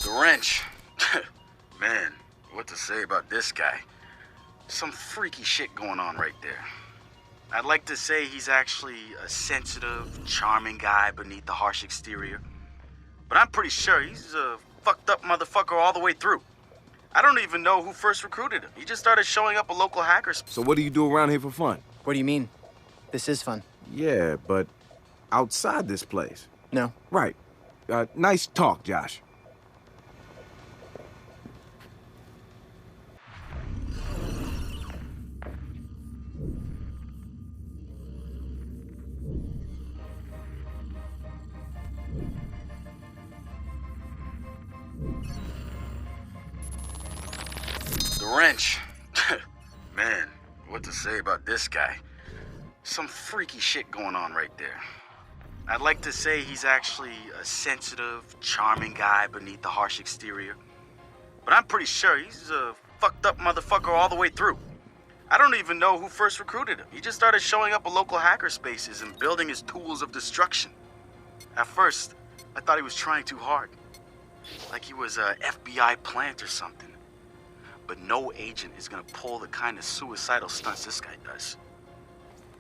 The wrench. Man, what to say about this guy? Some freaky shit going on right there. I'd like to say he's actually a sensitive, charming guy beneath the harsh exterior. But I'm pretty sure he's a fucked up motherfucker all the way through. I don't even know who first recruited him. He just started showing up at local hackers. So what do you do around here for fun? What do you mean? This is fun. Yeah, but outside this place. No. Right. Nice talk, Josh. The wrench. Man, what to say about this guy? Some freaky shit going on right there. I'd like to say he's actually a sensitive, charming guy beneath the harsh exterior. But I'm pretty sure he's a fucked up motherfucker all the way through. I don't even know who first recruited him. He just started showing up at local hacker spaces and building his tools of destruction. At first, I thought he was trying too hard. Like he was a FBI plant or something. But no agent is gonna pull the kind of suicidal stunts this guy does.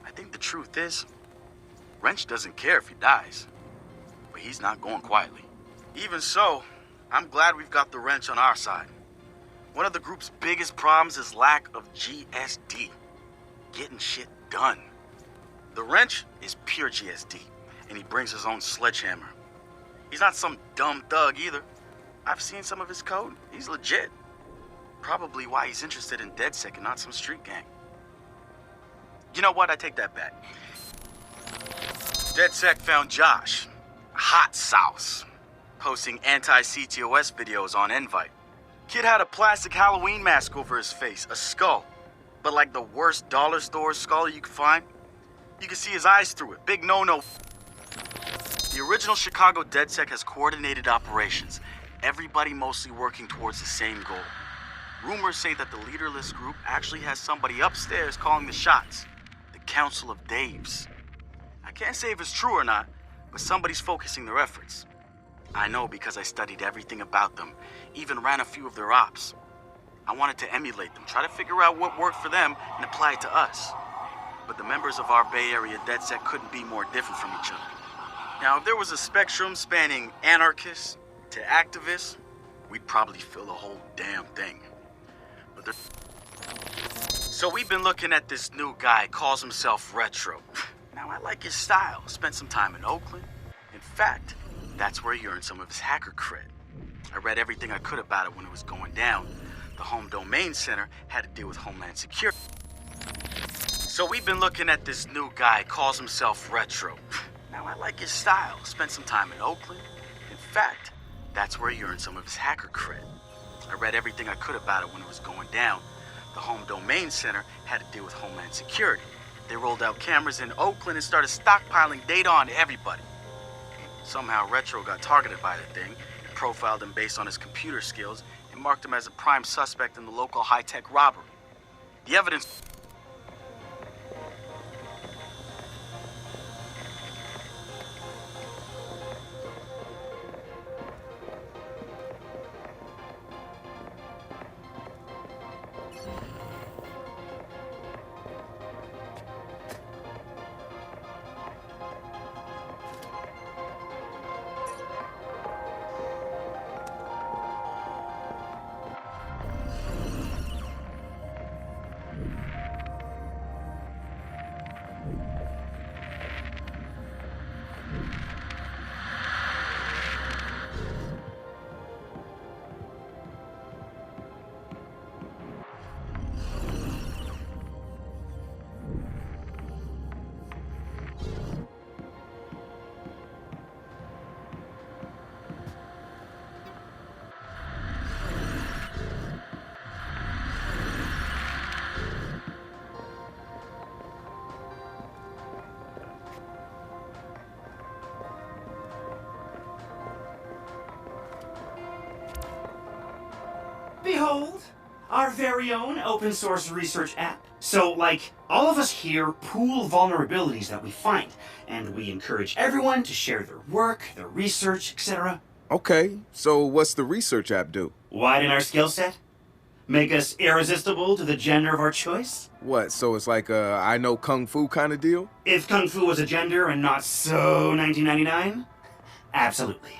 I think the truth is, Wrench doesn't care if he dies, but he's not going quietly. Even so, I'm glad we've got the Wrench on our side. One of the group's biggest problems is lack of GSD, getting shit done. The Wrench is pure GSD, and he brings his own sledgehammer. He's not some dumb thug either. I've seen some of his code. He's legit. Probably why he's interested in DedSec and not some street gang. You know what? I take that back. DedSec found Josh, hot sauce, posting anti-CTOS videos on Invite. Kid had a plastic Halloween mask over his face, a skull, but like the worst dollar store skull you could find. You can see his eyes through it. Big no-no. The original Chicago DedSec has coordinated operations, everybody mostly working towards the same goal. Rumors say that the leaderless group actually has somebody upstairs calling the shots. The Council of Daves. I can't say if it's true or not, but somebody's focusing their efforts. I know because I studied everything about them, even ran a few of their ops. I wanted to emulate them, try to figure out what worked for them and apply it to us. But the members of our Bay Area DedSec couldn't be more different from each other. Now, if there was a spectrum spanning anarchists to activists, we'd probably fill the whole damn thing. So we've been looking at this new guy, calls himself Retro. Now I like his style, spent some time in Oakland. In fact, that's where he earned some of his hacker cred. I read everything I could about it when it was going down. The Home Domain Center had to deal with Homeland Security. So we've been looking at this new guy, calls himself Retro. Now I like his style, spent some time in Oakland. In fact, that's where he earned some of his hacker cred. I read everything I could about it when it was going down. The Home Domain Center had to deal with Homeland Security. They rolled out cameras in Oakland and started stockpiling data on everybody. Somehow Retro got targeted by the thing, and profiled him based on his computer skills, and marked him as a prime suspect in the local high-tech robbery. The evidence... Behold, our very own open source research app. So, like, all of us here pool vulnerabilities that we find, and we encourage everyone to share their work, their research, etc. Okay, so what's the research app do? Widen our skill set? Make us irresistible to the gender of our choice? What, so it's like a I know Kung Fu kind of deal? If Kung Fu was a gender and not so 1999? Absolutely.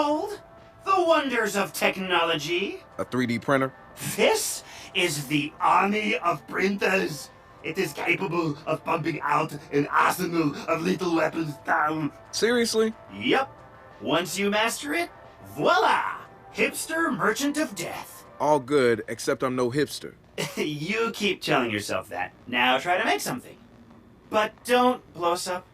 Behold, the wonders of technology. A 3D printer? This is the army of printers. It is capable of pumping out an arsenal of lethal weapons down. Seriously? Yep. Once you master it, voila! Hipster Merchant of Death. All good, except I'm no hipster. You keep telling yourself that. Now try to make something. But don't blow us up.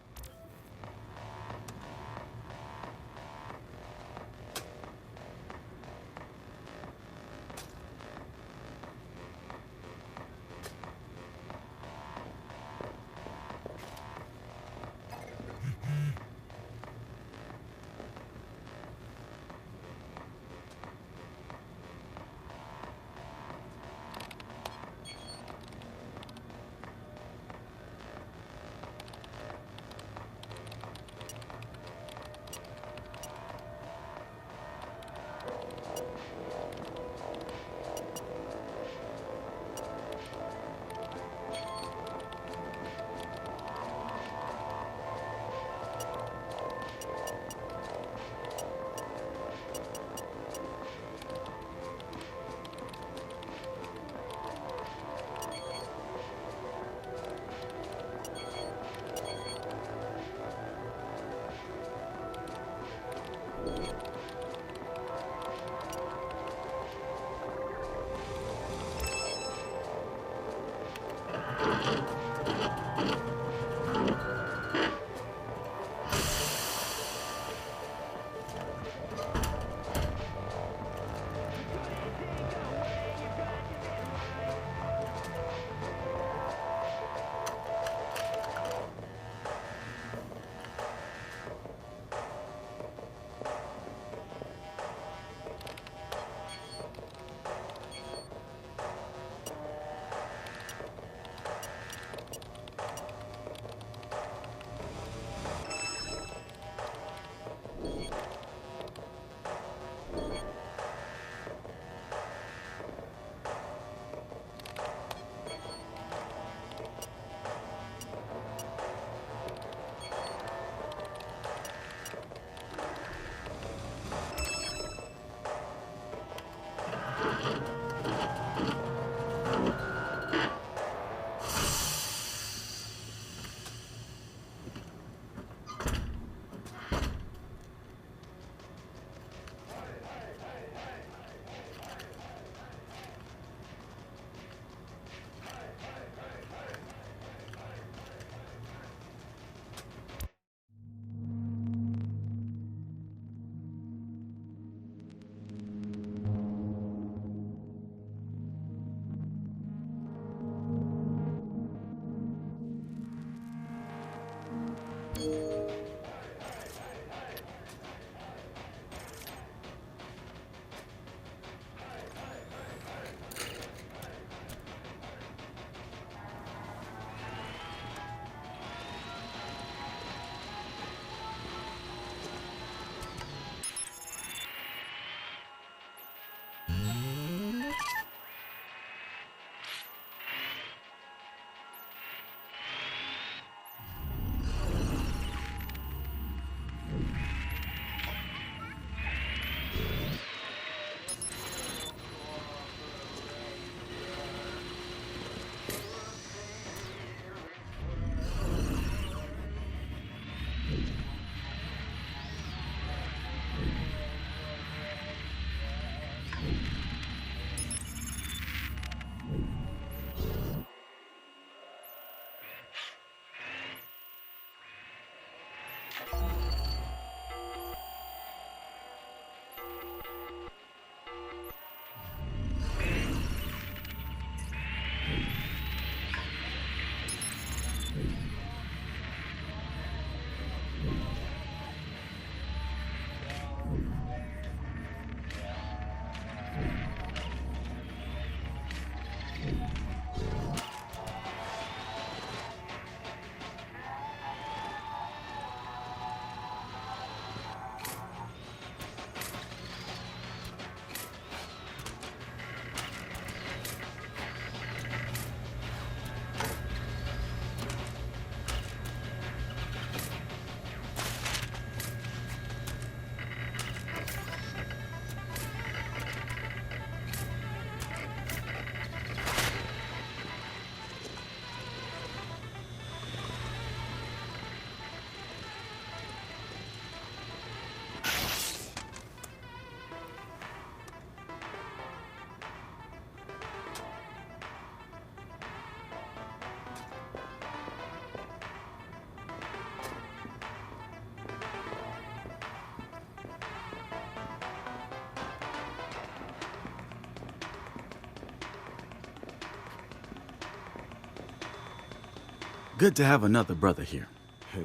Good to have another brother here.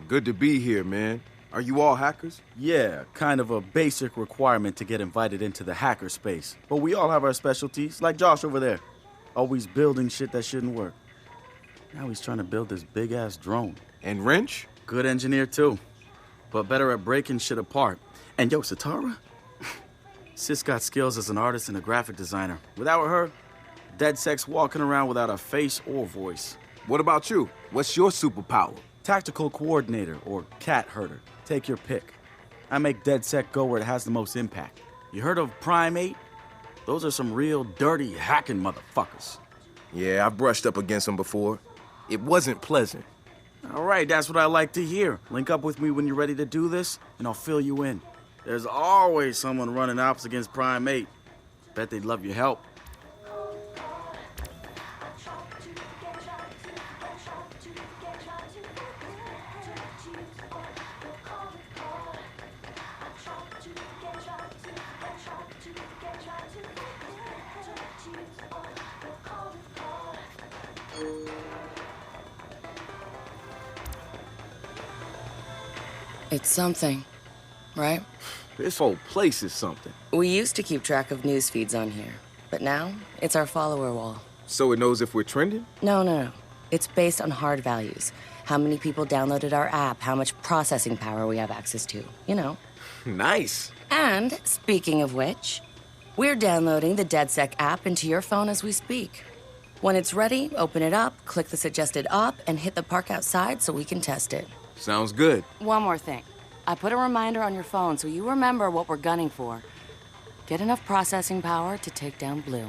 Good to be here, man. Are you all hackers? Yeah, kind of a basic requirement to get invited into the hacker space. But we all have our specialties, like Josh over there. Always building shit that shouldn't work. Now he's trying to build this big-ass drone. And Wrench? Good engineer, too. But better at breaking shit apart. And yo, Satara? Sis got skills as an artist and a graphic designer. Without her, DeadSec's walking around without a face or voice. What about you? What's your superpower? Tactical coordinator or cat herder. Take your pick. I make DeadSec go where it has the most impact. You heard of Prime 8? Those are some real dirty hacking motherfuckers. Yeah, I've brushed up against them before. It wasn't pleasant. All right, that's what I like to hear. Link up with me when you're ready to do this, and I'll fill you in. There's always someone running ops against Prime 8. Bet they'd love your help. It's something, right? This whole place is something. We used to keep track of news feeds on here, but now it's our follower wall. So it knows if we're trending? No. It's based on hard values. How many people downloaded our app, how much processing power we have access to, you know. Nice. And speaking of which, we're downloading the DeadSec app into your phone as we speak. When it's ready, open it up, click the suggested op, and hit the park outside so we can test it. Sounds good. One more thing. I put a reminder on your phone so you remember what we're gunning for. Get enough processing power to take down Blue.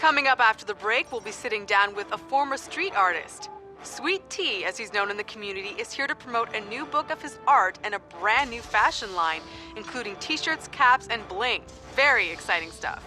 Coming up after the break, we'll be sitting down with a former street artist. Sweet Tea, as he's known in the community, is here to promote a new book of his art and a brand new fashion line, including t-shirts, caps, and bling. Very exciting stuff.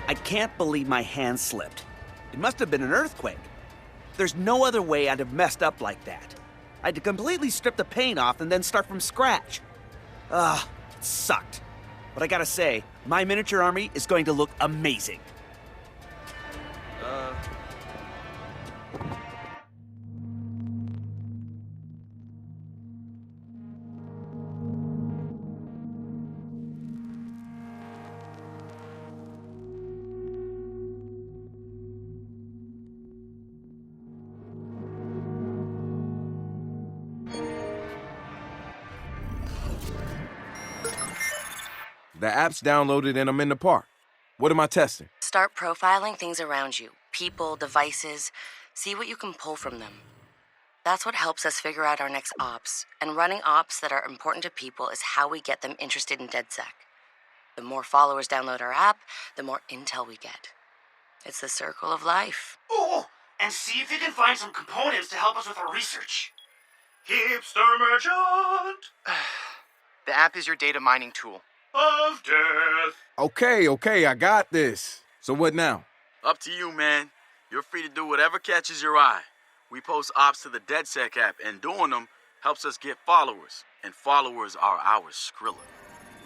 I can't believe my hand slipped. It must have been an earthquake. There's no other way I'd have messed up like that. I had to completely strip the paint off and then start from scratch. It sucked. But I gotta say, my miniature army is going to look amazing. The app's downloaded and I'm in the park. What am I testing? Start profiling things around you. People, devices. See what you can pull from them. That's what helps us figure out our next ops. And running ops that are important to people is how we get them interested in DedSec. The more followers download our app, the more intel we get. It's the circle of life. Oh, and see if you can find some components to help us with our research. Hipster merchant The app is your data mining tool. of death. Okay, I got this. So what now? Up to you, man. You're free to do whatever catches your eye. We post ops to the DedSec app, and doing them helps us get followers. And followers are our Skrilla.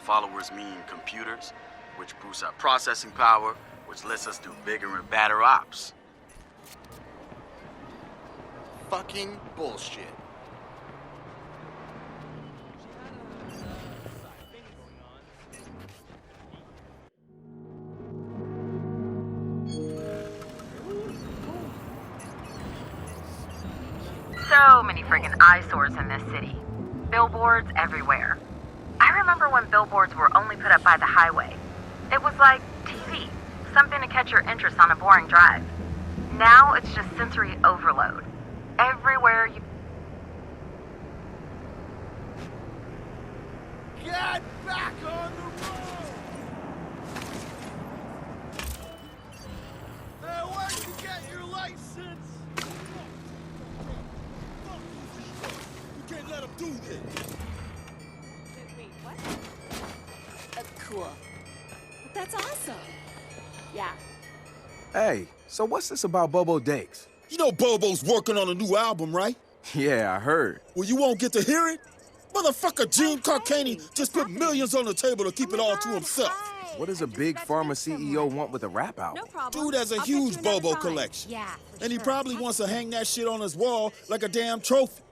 Followers mean computers, which boosts our processing power, which lets us do bigger and badder ops. Fucking bullshit. So many friggin' eyesores in this city. Billboards everywhere. I remember when billboards were only put up by the highway. It was like TV, something to catch your interest on a boring drive. Now it's just sensory overload. Everywhere you... Get back on the road! Where'd you get your license? You can't let him do this. Wait, what? Cool. That's awesome. Yeah. Hey, so what's this about Bobo Dakes? You know Bobo's working on a new album, right? Yeah, I heard. Well, you won't get to hear it? Motherfucker Gene Carcani just put millions on the table to keep it all to himself. What does a big pharma CEO want with a rap album? Dude has a huge Bobo collection. Yeah. And he probably wants to hang that shit on his wall like a damn trophy.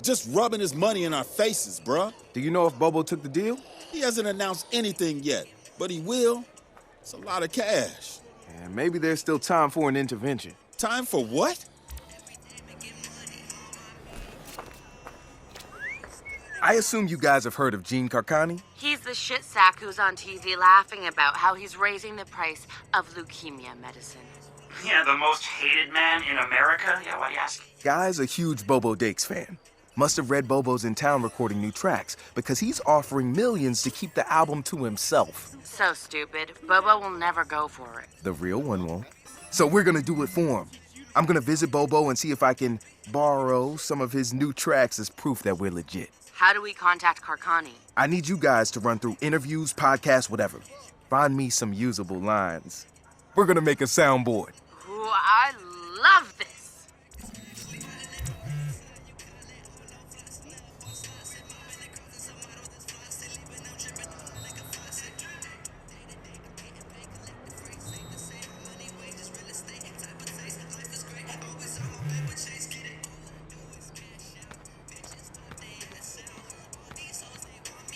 Just rubbing his money in our faces, bruh. Do you know if Bobo took the deal? He hasn't announced anything yet, but he will. It's a lot of cash. And maybe there's still time for an intervention. Time for what? I assume you guys have heard of Gene Carcani? He's the shit sack who's on TV laughing about how he's raising the price of leukemia medicine. Yeah, the most hated man in America? Yeah, why do you ask? Guy's a huge Bobo Dakes fan. Must have read Bobo's in town recording new tracks because he's offering millions to keep the album to himself. So stupid. Bobo will never go for it. The real one won't. So we're gonna do it for him. I'm gonna visit Bobo and see if I can borrow some of his new tracks as proof that we're legit. How do we contact Carcani? I need you guys to run through interviews, podcasts, whatever. Find me some usable lines. We're gonna make a soundboard. Ooh, I love this.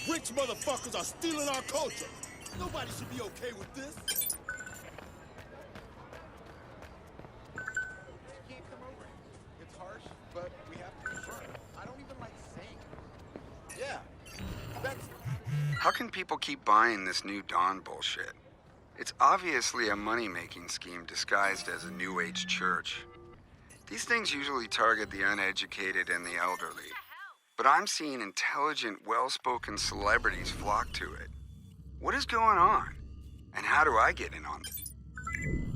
Rich motherfuckers are stealing our culture. Nobody should be okay with this. You can't come over. It's harsh, but we have to be firm. I don't even like saying it. Yeah, that's... How can people keep buying this new Dawn bullshit? It's obviously a money-making scheme disguised as a New Age church. These things usually target the uneducated and the elderly. But I'm seeing intelligent, well-spoken celebrities flock to it. What is going on? And how do I get in on it?